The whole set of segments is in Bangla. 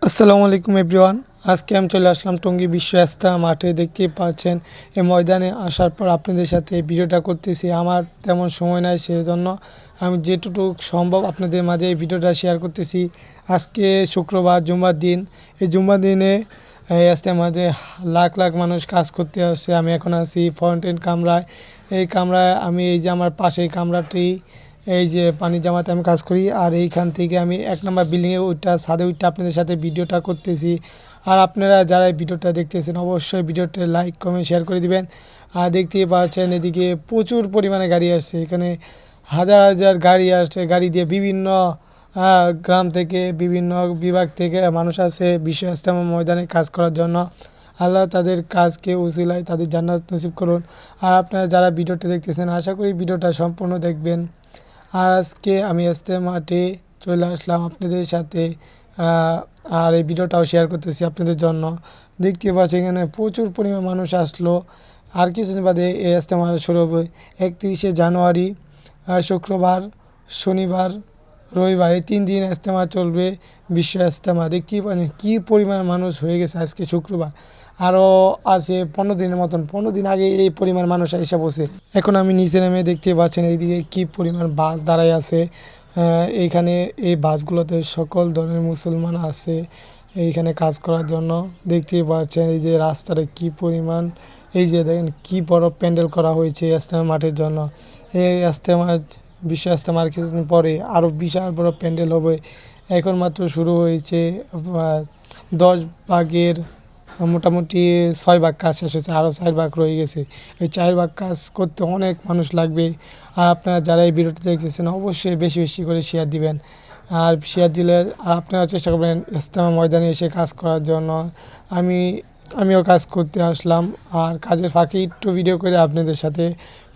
আসসালামু আলাইকুম এভরিওয়ান। আজকে আমি চলে আসলাম টঙ্গী বিশ্ব ইজতেমা মাঠে। দেখতেই পাচ্ছেন এই ময়দানে আসার পর আপনাদের সাথে ভিডিওটা করতেছি। আমার তেমন সময় নাই, সেজন্য আমি যেটুকু সম্ভব আপনাদের মাঝে এই ভিডিওটা শেয়ার করতেছি। আজকে শুক্রবার, জুম্মার দিন। এই জুম্মার দিনে এই ইজতেমার মাঝে লাখ লাখ মানুষ কাজ করতে আসছে। আমি এখন আছি ফাউন্টেন কামরায়। এই কামরায় আমি এই যে আমার পাশে কামরাটি, এই যে পানি জামাতে আমি কাজ করি। আর এইখান থেকে আমি ১ নম্বর বিল্ডিংয়ে ওইটা ছাদে উঠে আপনাদের সাথে ভিডিওটা করতেছি। আর আপনারা যারা এই ভিডিওটা দেখতেছেন অবশ্যই ভিডিওটা লাইক, কমেন্ট, শেয়ার করে দিবেন। আর দেখতেই পাচ্ছেন এদিকে প্রচুর পরিমাণে গাড়ি আসছে। এখানে হাজার হাজার গাড়ি আসছে। গাড়ি দিয়ে বিভিন্ন গ্রাম থেকে, বিভিন্ন বিভাগ থেকে মানুষ আসে বিশ্ব ইজতেমা ময়দানে কাজ করার জন্য। আল্লাহ তাদের কাজকে উসিলায় তাদের জান্নাত নসিব করুন। আর আপনারা যারা ভিডিওটা দেখতেছেন আশা করি ভিডিওটা সম্পূর্ণ দেখবেন। আর আজকে আমি ইজতেমাতে চলে আসলাম আপনাদের সাথে, আর এই ভিডিওটাও শেয়ার করতেছি আপনাদের জন্য। দেখতে পাচ্ছি এখানে প্রচুর পরিমাণ মানুষ আসলো। আর কিছুদিন বাদে এই ইজতেমা শুরু হবে 31শে জানুয়ারি, শুক্রবার, শনিবার, রবিবার, এই 3 দিন ইজতেমা চলবে বিশ্ব ইজতেমা। দেখতেই পাচ্ছেন কী পরিমাণ মানুষ হয়ে গেছে। আজকে শুক্রবার, আরও আছে 15 দিনের মতন। 15 দিন আগে এই পরিমাণ মানুষ এসে বসে। এখন আমি নিচে নেমে দেখতে পাচ্ছেন এইদিকে কী পরিমাণ বাস দাঁড়ায় আছে। এইখানে এই বাসগুলোতে সকল ধরনের মুসলমান আছে এইখানে কাজ করার জন্য। দেখতেই পাচ্ছেন এই যে রাস্তাটা কী পরিমাণ। এই যে দেখেন কী বড় প্যান্ডেল করা হয়েছে ইজতেমা মাঠের জন্য। এই ইজতেমা, বিশ্ব ইজতেমার কিছুদিন পরে আরও বিশাল বড় প্যান্ডেল হবে। এখন মাত্র শুরু হয়েছে। 10 ভাগের মোটামুটি 6 ভাগ কাজ শেষ হয়েছে, আরও 4 ভাগ রয়ে গেছে। এই 4 ভাগ কাজ করতে অনেক মানুষ লাগবে। আর আপনারা যারা এই ভিডিওটি দেখতেছেন অবশ্যই বেশি বেশি করে শেয়ার দিবেন। আর শেয়ার দিলে আপনারা চেষ্টা করবেন ইজতেমা ময়দানে এসে কাজ করার জন্য। আমিও কাজ করতে আসলাম, আর কাজের ফাঁকে একটু ভিডিও করে আপনাদের সাথে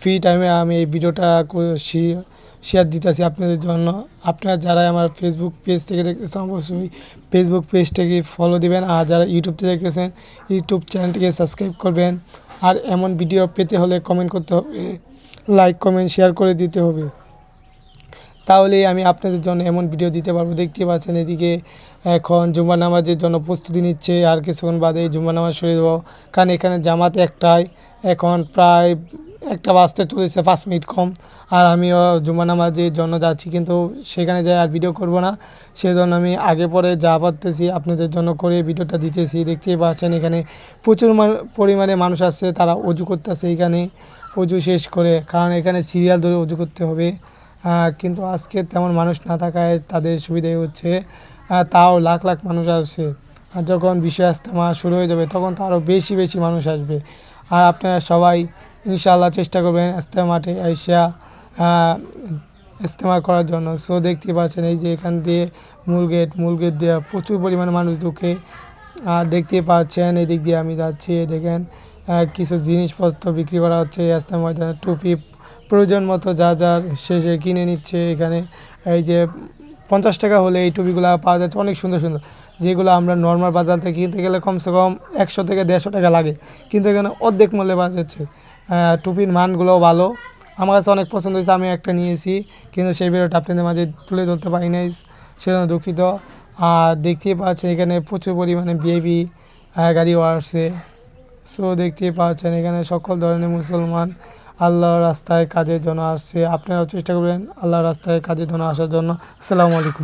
ফ্রি টাইমে আমি এই ভিডিওটা শেয়ার দিতেছি আপনাদের জন্য। আপনারা যারা আমার ফেসবুক পেজ থেকে দেখতেছেন অবশ্যই ফেসবুক পেজটাকে ফলো দিবেন। আর যারা ইউটিউব থেকে দেখতেছেন ইউটিউব চ্যানেলটিকে সাবস্ক্রাইব করবেন। আর এমন ভিডিও পেতে হলে কমেন্ট করতে হবে, লাইক, কমেন্ট, শেয়ার করে দিতে হবে। তাহলেই আমি আপনাদের জন্য এমন ভিডিও দিতে পারবো। দেখতে পাচ্ছেন এদিকে এখন জুম্মা নামাজের জন্য প্রস্তুতি নিচ্ছে। আর কিছুক্ষণ বাদে জুম্মা নামাজ সরে দেবো, কারণ এখানে জামাতে একটাই। এখন প্রায় 1টা বাজতে চলেছে, 5 মিনিট কম। আর আমিও জুম্মা নামাজের জন্য যাচ্ছি, কিন্তু সেখানে যাই আর ভিডিও করব না। সেজন্য আমি আগে পরে যা পারতেছি আপনাদের জন্য করে ভিডিওটা দিতেছি। দেখতেই পাচ্ছেন এখানে প্রচুর পরিমাণে মানুষ আসছে, তারা অজু করতেছে এখানে। অজু শেষ করে, কারণ এখানে সিরিয়াল ধরে অজু করতে হবে। কিন্তু আজকে তেমন মানুষ না থাকায় তাদের সুবিধাই হচ্ছে। তাও লাখ লাখ মানুষ আসছে। আর যখন বিশ্ব ইজতেমা শুরু হয়ে যাবে তখন তো আরও বেশি বেশি মানুষ আসবে। আর আপনারা সবাই ইনশাআল্লাহ চেষ্টা করবেন ইজতেমা মাঠে আইসা ইজতেমা করার জন্য। সো দেখতে পাচ্ছেন এই যে এখান দিয়ে মূল গেট দিয়ে প্রচুর পরিমাণে মানুষ ঢুকে। আর দেখতে পাচ্ছেন এদিক দিয়ে আমি যাচ্ছি, দেখেন কিছু জিনিসপত্র বিক্রি করা হচ্ছে ইজতেমা ময়দানে। টুপি প্রয়োজন মতো যার শেষে কিনে নিচ্ছে এখানে। এই যে 50 টাকা হলে এই টুপিগুলো পাওয়া যাচ্ছে, অনেক সুন্দর সুন্দর, যেগুলো আমরা নর্মাল বাজার থেকে কিনতে গেলে কমসে কম 100 থেকে 150 টাকা লাগে, কিন্তু এখানে অর্ধেক মূল্যে পাওয়া যাচ্ছে। টুপির মানগুলোও ভালো, আমার কাছে অনেক পছন্দ হয়েছে। আমি একটা নিয়েছি, কিন্তু সেই ভিডিওটা আপনাদের মাঝে তুলে ধরতে পারি নাই, সেজন্য দুঃখিত। আর দেখতেই পাচ্ছেন এখানে প্রচুর পরিমাণে ভিআইপি গাড়িও আসছে। সো দেখতেই পাচ্ছেন এখানে সকল ধরনের মুসলমান আল্লাহর রাস্তায় কাজের জন্য আসছে। আপনারাও চেষ্টা করবেন আল্লাহর রাস্তায় কাজের জন্য আসার জন্য। আসসালামু আলাইকুম।